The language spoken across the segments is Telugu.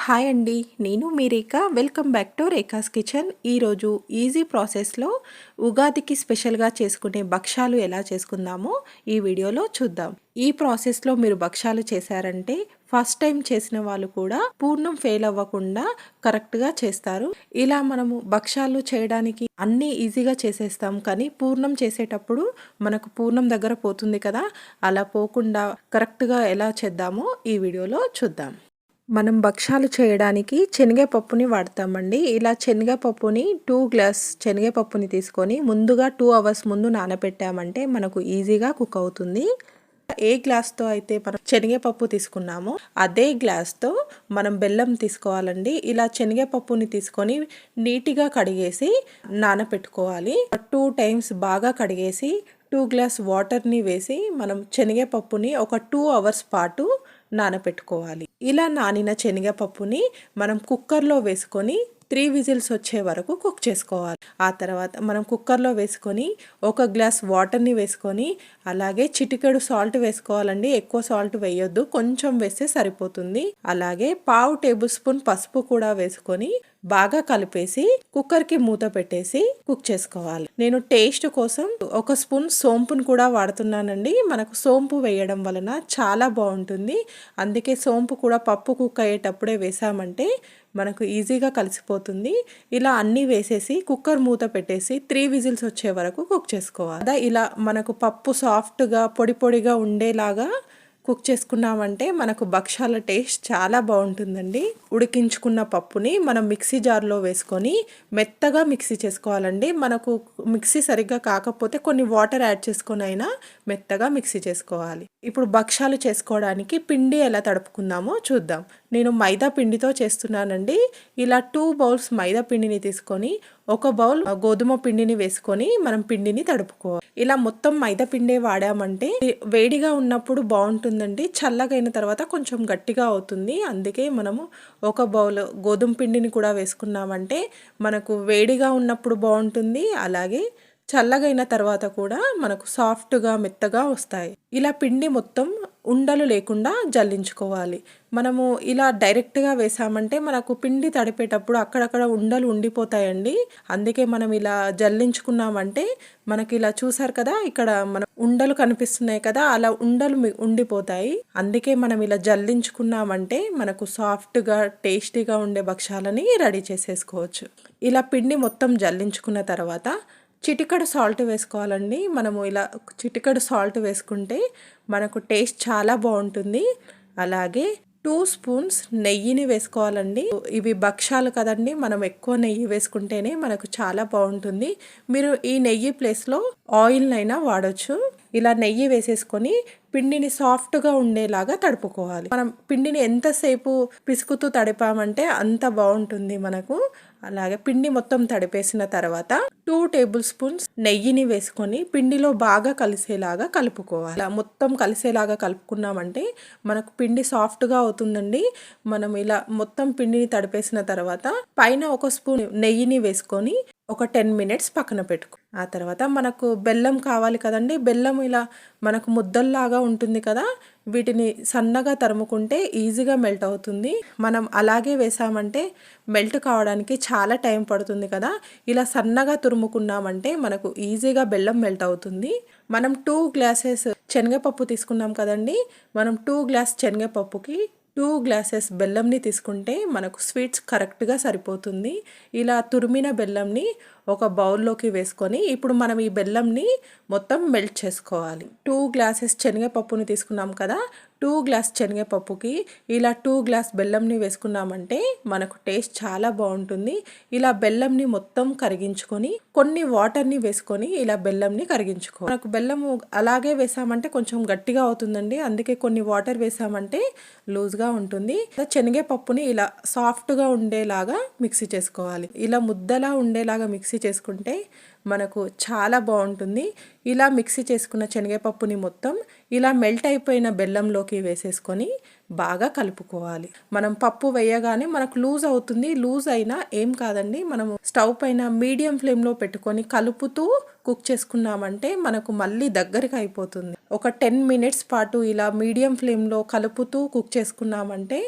హాయ్ అండి, నేను మీ Rekha. Welcome back to Rekha's kitchen. ఈరోజు ఈజీ ప్రాసెస్లో ఉగాదికి స్పెషల్గా చేసుకునే భక్షాలు ఎలా చేసుకుందామో ఈ వీడియోలో చూద్దాం. ఈ ప్రాసెస్లో మీరు భక్షాలు చేశారంటే ఫస్ట్ టైం చేసిన వాళ్ళు కూడా పూర్ణం ఫెయిల్ అవ్వకుండా కరెక్ట్గా చేస్తారు. ఇలా మనము భక్షాలు చేయడానికి అన్నీ ఈజీగా చేసేస్తాం, కానీ పూర్ణం చేసేటప్పుడు మనకు పూర్ణం దగ్గర పోతుంది కదా, అలా పోకుండా కరెక్ట్గా ఎలా చేద్దామో ఈ వీడియోలో చూద్దాం. మనం భక్షాలు చేయడానికి శనగపప్పుని వాడతామండి. ఇలా శనగపప్పుని 2 గ్లాస్ శనగపప్పుని తీసుకొని ముందుగా 2 అవర్స్ ముందు నానబెట్టామంటే మనకు ఈజీగా కుక్ అవుతుంది. ఏ గ్లాస్తో అయితే మనం శనగపప్పు తీసుకున్నామో అదే గ్లాస్తో మనం బెల్లం తీసుకోవాలండి. ఇలా శనగపప్పుని తీసుకొని నీట్గా కడిగేసి నానబెట్టుకోవాలి. 2 టైమ్స్ బాగా కడిగేసి 2 గ్లాస్ వాటర్ని వేసి మనం శనగపప్పుని ఒక 2 అవర్స్ పాటు నానబెట్టుకోవాలి. ఇలా నానిన శనగపప్పుని మనం కుక్కర్లో వేసుకొని 3 విజిల్స్ వచ్చే వరకు కుక్ చేసుకోవాలి. ఆ తర్వాత మనం కుక్కర్లో వేసుకొని 1 గ్లాస్ వాటర్ని వేసుకొని అలాగే చిటికెడు సాల్ట్ వేసుకోవాలండి. ఎక్కువ సాల్ట్ వేయొద్దు, కొంచెం వేస్తే సరిపోతుంది. అలాగే 1/2 టేబుల్ స్పూన్ పసుపు కూడా వేసుకొని బాగా కలిపేసి కుక్కర్కి మూత పెట్టేసి కుక్ చేసుకోవాలి. నేను టేస్ట్ కోసం 1 స్పూన్ సోంపును కూడా వాడుతున్నానండి. మనకు సోంపు వేయడం వలన చాలా బాగుంటుంది. అందుకే సోంపు కూడా పప్పు కుక్ అయ్యేటప్పుడే వేసామంటే మనకు ఈజీగా కలిసిపోతుంది. ఇలా అన్నీ వేసేసి కుక్కర్ మూత పెట్టేసి 3 విజిల్స్ వచ్చే వరకు కుక్ చేసుకోవాలి. ఇలా మనకు పప్పు సాఫ్ట్గా పొడి పొడిగా ఉండేలాగా కుక్ చేసుకున్నామంటే మనకు భక్షాల టేస్ట్ చాలా బాగుంటుందండి. ఉడికించుకున్న పప్పుని మనం మిక్సీ జార్లో వేసుకొని మెత్తగా మిక్సీ చేసుకోవాలండి. మనకు మిక్సీ సరిగ్గా కాకపోతే కొన్ని వాటర్ యాడ్ చేసుకొని అయినా మెత్తగా మిక్సీ చేసుకోవాలి. ఇప్పుడు భక్షాలు చేసుకోవడానికి పిండి ఎలా తడుపుకుందామో చూద్దాం. నేను మైదా పిండితో చేస్తున్నానండి. ఇలా 2 బౌల్స్ మైదా పిండిని తీసుకొని 1 బౌల్ గోధుమ పిండిని వేసుకొని మనం పిండిని తడుపుకోవాలి. ఇలా మొత్తం మైదా పిండే వాడామంటే వేడిగా ఉన్నప్పుడు బాగుంటుందండి, చల్లగైన తర్వాత కొంచెం గట్టిగా అవుతుంది. అందుకే మనము 1 బౌల్ గోధుమ పిండిని కూడా వేసుకున్నామంటే మనకు వేడిగా ఉన్నప్పుడు బాగుంటుంది, అలాగే చల్లగైన తర్వాత కూడా మనకు సాఫ్ట్గా మెత్తగా వస్తాయి. ఇలా పిండి మొత్తం ఉండలు లేకుండా జల్లించుకోవాలి. మనము ఇలా డైరెక్ట్గా వేసామంటే మనకు పిండి తడిపేటప్పుడు అక్కడక్కడ ఉండలు ఉండిపోతాయండి. అందుకే మనం ఇలా జల్లించుకున్నామంటే మనకి ఇలా చూసారు కదా, ఇక్కడ మన ఉండలు కనిపిస్తున్నాయి కదా, అలా ఉండలు ఉండిపోతాయి. అందుకే మనం ఇలా జల్లించుకున్నామంటే మనకు సాఫ్ట్గా టేస్టీగా ఉండే భక్షాలని రెడీ చేసేసుకోవచ్చు. ఇలా పిండి మొత్తం జల్లించుకున్న తర్వాత చిటికెడు సాల్ట్ వేసుకోవాలండి. మనము ఇలా చిటికెడు సాల్ట్ వేసుకుంటే మనకు టేస్ట్ చాలా బాగుంటుంది. అలాగే 2 స్పూన్స్ నెయ్యిని వేసుకోవాలండి. ఇవి భక్షాలు కదండి, మనం ఎక్కువ నెయ్యి వేసుకుంటేనే మనకు చాలా బాగుంటుంది. మీరు ఈ నెయ్యి ప్లేస్లో ఆయిల్నైనా వాడచ్చు. ఇలా నెయ్యి వేసేసుకొని పిండిని సాఫ్ట్గా ఉండేలాగా తడుపుకోవాలి. మనం పిండిని ఎంతసేపు పిసుకుతూ తడిపామంటే అంత బాగుంటుంది మనకు. అలాగే పిండి మొత్తం తడిపేసిన తర్వాత 2 టేబుల్ స్పూన్స్ నెయ్యిని వేసుకొని పిండిలో బాగా కలిసేలాగా కలుపుకోవాలి. ఇలా మొత్తం కలిసేలాగా కలుపుకున్నామంటే మనకు పిండి సాఫ్ట్గా అవుతుందండి. మనం ఇలా మొత్తం పిండిని తడిపేసిన తర్వాత పైన 1 స్పూన్ నెయ్యిని వేసుకొని ఒక 10 మినిట్స్ పక్కన పెట్టుకో. ఆ తర్వాత మనకు బెల్లం కావాలి కదండి. బెల్లం ఇలా మనకు ముద్దల్లాగా ఉంటుంది కదా, వీటిని సన్నగా తరుముకుంటే ఈజీగా మెల్ట్ అవుతుంది. మనం అలాగే వేసామంటే మెల్ట్ కావడానికి చాలా టైం పడుతుంది కదా. ఇలా సన్నగా తురుముకున్నామంటే మనకు ఈజీగా బెల్లం మెల్ట్ అవుతుంది. మనం 2 గ్లాసెస్ శనగపప్పు తీసుకున్నాం కదండి, మనం 2 గ్లాస్ శనగపప్పుకి 2 గ్లాసెస్ బెల్లంని తీసుకుంటే మనకు స్వీట్స్ కరెక్ట్గా సరిపోతుంది. ఇలా తురిమిన బెల్లంని ఒక బౌల్లోకి వేసుకొని ఇప్పుడు మనం ఈ బెల్లంని మొత్తం మెల్ట్ చేసుకోవాలి. 2 గ్లాసెస్ శనగపప్పుని తీసుకున్నాం కదా, 2 గ్లాస్ శనగపప్పుకి ఇలా 2 గ్లాస్ బెల్లంని వేసుకున్నామంటే మనకు టేస్ట్ చాలా బాగుంటుంది. ఇలా బెల్లంని మొత్తం కరిగించుకొని కొన్ని వాటర్ని వేసుకొని ఇలా బెల్లంని కరిగించుకో. మనకు బెల్లము అలాగే వేసామంటే కొంచెం గట్టిగా అవుతుందండి, అందుకే కొన్ని వాటర్ వేసామంటే లూజ్గా ఉంటుంది. శనగపప్పుని ఇలా సాఫ్ట్గా ఉండేలాగా మిక్సీ చేసుకోవాలి. ఇలా ముద్దలా ఉండేలాగా మిక్సీ చేసుకుంటే మనకు చాలా బాగుంటుంది. ఇలా మిక్సీ చేసుకున్న శనగపప్పుని మొత్తం ఇలా మెల్ట్ అయిపోయిన బెల్లంలోకి వేసేసుకొని బాగా కలుపుకోవాలి. మనం పప్పు వేయగానే మనకు లూజ్ అవుతుంది, లూజ్ అయినా ఏం కాదండి, మనము స్టవ్ పైన మీడియం ఫ్లేమ్లో పెట్టుకొని కలుపుతూ కుక్ చేసుకున్నామంటే మనకు మళ్ళీ దగ్గరికి అయిపోతుంది. ఒక 10 మినిట్స్ పాటు ఇలా మీడియం ఫ్లేమ్లో కలుపుతూ కుక్ చేసుకున్నామంటే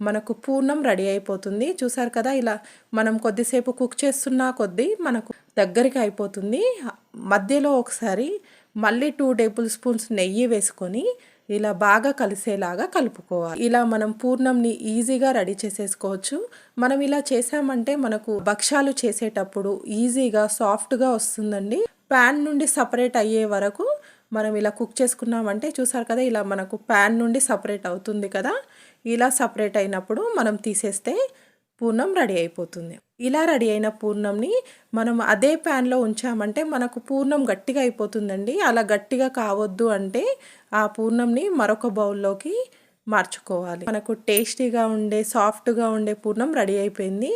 మనకు పూర్ణం రెడీ అయిపోతుంది. చూసారు కదా, ఇలా మనం కొద్దిసేపు కుక్ చేస్తున్నా కొద్దీ మనకు దగ్గరికి అయిపోతుంది. మధ్యలో ఒకసారి మళ్ళీ 2 టేబుల్ స్పూన్స్ నెయ్యి వేసుకొని ఇలా బాగా కలిసేలాగా కలుపుకోవాలి. ఇలా మనం పూర్ణంని ఈజీగా రెడీ చేసేసుకోవచ్చు. మనం ఇలా చేసామంటే మనకు భక్షాలు చేసేటప్పుడు ఈజీగా సాఫ్ట్గా వస్తుందండి. ప్యాన్ నుండి సపరేట్ అయ్యే వరకు మనం ఇలా కుక్ చేసుకున్నామంటే చూసారు కదా, ఇలా మనకు ప్యాన్ నుండి సపరేట్ అవుతుంది కదా. ఇలా సపరేట్ అయినప్పుడు మనం తీసేస్తే పూర్ణం రెడీ అయిపోతుంది. ఇలా రెడీ అయిన పూర్ణంని మనం అదే ప్యాన్లో ఉంచామంటే మనకు పూర్ణం గట్టిగా అయిపోతుందండి. అలా గట్టిగా కావద్దు అంటే ఆ పూర్ణంని మరొక బౌల్లోకి మార్చుకోవాలి. మనకు టేస్టీగా ఉండే సాఫ్ట్గా ఉండే పూర్ణం రెడీ అయిపోయింది.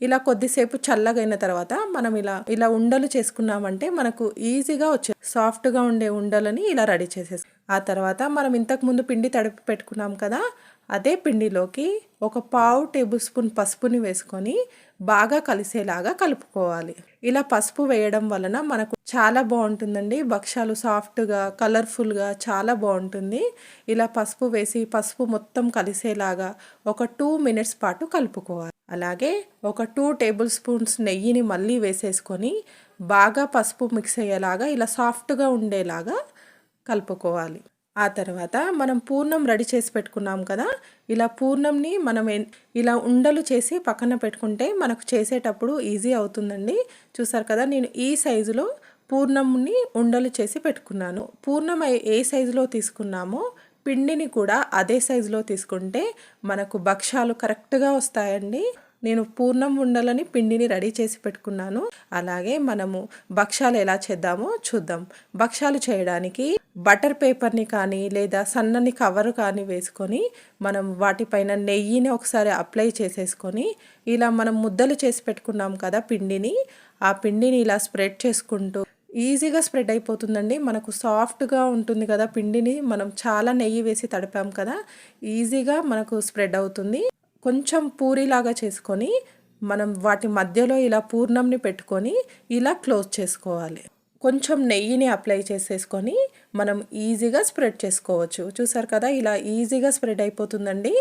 ఇలా కొద్దిసేపు చల్లగైన తర్వాత మనం ఇలా ఉండలు చేసుకున్నామంటే మనకు ఈజీగా వచ్చే సాఫ్ట్గా ఉండే ఉండలని ఇలా రెడీ చేసేసి ఆ తర్వాత మనం ఇంతకుముందు పిండి తడిపి పెట్టుకున్నాం కదా, అదే పిండిలోకి ఒక 1/2 టేబుల్ స్పూన్ పసుపుని వేసుకొని బాగా కలిసేలాగా కలుపుకోవాలి. ఇలా పసుపు వేయడం వలన మనకు చాలా బాగుంటుందండి. భక్షాలు సాఫ్ట్గా కలర్ఫుల్గా చాలా బాగుంటుంది. ఇలా పసుపు వేసి పసుపు మొత్తం కలిసేలాగా ఒక 2 మినిట్స్ పాటు కలుపుకోవాలి. అలాగే ఒక 2 టేబుల్ స్పూన్స్ నెయ్యిని మళ్ళీ వేసేసుకొని బాగా పసుపు మిక్స్ అయ్యేలాగా ఇలా సాఫ్ట్గా ఉండేలాగా కలుపుకోవాలి. ఆ తర్వాత మనం పూర్ణం రెడీ చేసి పెట్టుకున్నాం కదా, ఇలా పూర్ణంని మనం ఇలా ఉండలు చేసి పక్కన పెట్టుకుంటే మనకు చేసేటప్పుడు ఈజీ అవుతుందండి. చూసారు కదా, నేను ఈ సైజులో పూర్ణంని ఉండలు చేసి పెట్టుకున్నాను. పూర్ణం ఏ సైజులో తీసుకున్నామో పిండిని కూడా అదే సైజులో తీసుకుంటే మనకు భక్షాలు కరెక్ట్గా వస్తాయండి. నేను పూర్ణం ఉండలని పిండిని రెడీ చేసి పెట్టుకున్నాను. అలాగే మనము భక్షాలు ఎలా చేద్దామో చూద్దాం. భక్షాలు చేయడానికి బటర్ పేపర్ని కానీ లేదా సన్నని కవర్ కానీ వేసుకొని మనం వాటిపైన నెయ్యిని ఒకసారి అప్లై చేసేసుకొని ఇలా మనం ముద్దలు చేసి పెట్టుకున్నాం కదా పిండిని, ఆ పిండిని ఇలా స్ప్రెడ్ చేసుకుంటూ ఈజీగా స్ప్రెడ్ అయిపోతుందండి. మనకు సాఫ్ట్గా ఉంటుంది కదా పిండిని, మనం చాలా నెయ్యి వేసి తడిపాం కదా, ఈజీగా మనకు స్ప్రెడ్ అవుతుంది. కొంచెం పూరిలాగా చేసుకొని మనం వాటి మధ్యలో ఇలా పూర్ణంని పెట్టుకొని ఇలా క్లోజ్ చేసుకోవాలి. కొంచెం నెయ్యిని అప్లై చేసేసుకొని మనం ఈజీగా స్ప్రెడ్ చేసుకోవచ్చు. చూసారు కదా, ఇలా ఈజీగా స్ప్రెడ్ అయిపోతుందండి.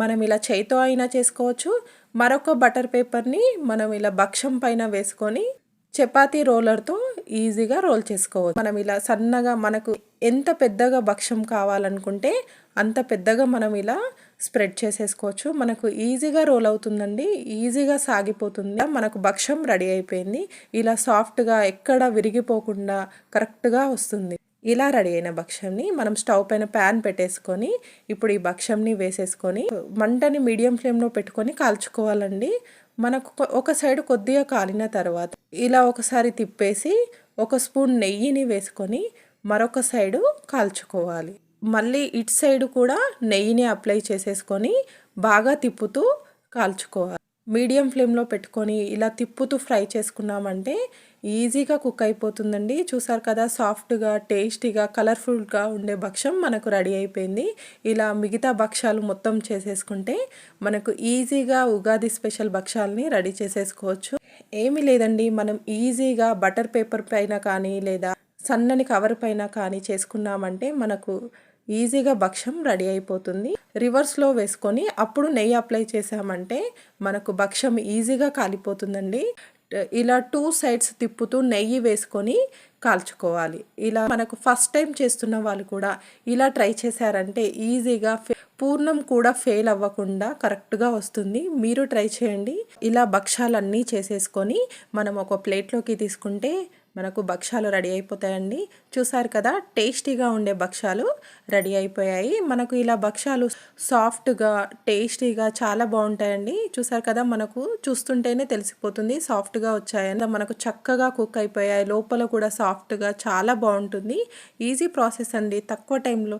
మనం ఇలా చేయితో అయినా చేసుకోవచ్చు. మరొక బటర్ పేపర్ని మనం ఇలా భక్షం పైన వేసుకొని చపాతీ రోలర్తో ఈజీగా రోల్ చేసుకోవచ్చు. మనం ఇలా సన్నగా మనకు ఎంత పెద్దగా భక్షం కావాలనుకుంటే అంత పెద్దగా మనం ఇలా స్ప్రెడ్ చేసేసుకోవచ్చు. మనకు ఈజీగా రోల్ అవుతుందండి, ఈజీగా సాగిపోతుంది. మనకు భక్షం రెడీ అయిపోయింది. ఇలా సాఫ్ట్గా ఎక్కడ విరిగిపోకుండా కరెక్ట్గా వస్తుంది. ఇలా రెడీ అయిన భక్షంని మనం స్టవ్ పైన ప్యాన్ పెట్టేసుకొని ఇప్పుడు ఈ భక్షంని వేసేసుకొని మంటని మీడియం ఫ్లేమ్లో పెట్టుకొని కాల్చుకోవాలండి. మనకు ఒక సైడ్ కొద్దిగా కాలిన తర్వాత ఇలా ఒకసారి తిప్పేసి ఒక స్పూన్ నెయ్యిని వేసుకొని మరొక సైడు కాల్చుకోవాలి. మళ్ళీ ఇటు సైడ్ కూడా నెయ్యిని అప్లై చేసేసుకొని బాగా తిప్పుతూ కాల్చుకోవాలి. మీడియం ఫ్లేమ్లో పెట్టుకొని ఇలా తిప్పుతూ ఫ్రై చేసుకున్నామంటే ఈజీగా కుక్ అయిపోతుందండి. చూసారు కదా, సాఫ్ట్గా టేస్టీగా కలర్ఫుల్గా ఉండే భక్షం మనకు రెడీ అయిపోయింది. ఇలా మిగతా భక్షాలు మొత్తం చేసేసుకుంటే మనకు ఈజీగా ఉగాది స్పెషల్ భక్షాలని రెడీ చేసేసుకోవచ్చు. ఏమీ లేదండి, మనం ఈజీగా బటర్ పేపర్ పైన కానీ లేదా సన్నని కవర్ పైన కానీ చేసుకున్నామంటే మనకు ఈజీగా భక్షం రెడీ అయిపోతుంది. రివర్స్లో వేసుకొని అప్పుడు నెయ్యి అప్లై చేసామంటే మనకు భక్షం ఈజీగా కాలిపోతుందండి. ఇలా 2 సైడ్స్ తిప్పుతూ నెయ్యి వేసుకొని కాల్చుకోవాలి. ఇలా మనకు ఫస్ట్ టైం చేస్తున్న వాళ్ళు కూడా ఇలా ట్రై చేశారంటే ఈజీగా పూర్ణం కూడా ఫెయిల్ అవ్వకుండా కరెక్ట్గా వస్తుంది. మీరు ట్రై చేయండి. ఇలా భక్షాలన్నీ చేసేసుకొని మనం ఒక ప్లేట్లోకి తీసుకుంటే మనకు భక్షాలు రెడీ అయిపోతాయండి. చూసారు కదా, టేస్టీగా ఉండే భక్షాలు రెడీ అయిపోయాయి. మనకు ఇలా భక్షాలు సాఫ్ట్గా టేస్టీగా చాలా బాగుంటాయండి. చూసారు కదా, మనకు చూస్తుంటేనే తెలిసిపోతుంది సాఫ్ట్గా వచ్చాయని. మనకు చక్కగా కుక్ అయిపోయాయి, లోపల కూడా సాఫ్ట్గా చాలా బాగుంటుంది. ఈజీ ప్రాసెస్ అండి, తక్కువ టైంలో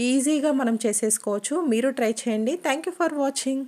ఈజీగా మనం చేసేసుకోవచ్చు. మీరు ట్రై చేయండి. Thank you for watching.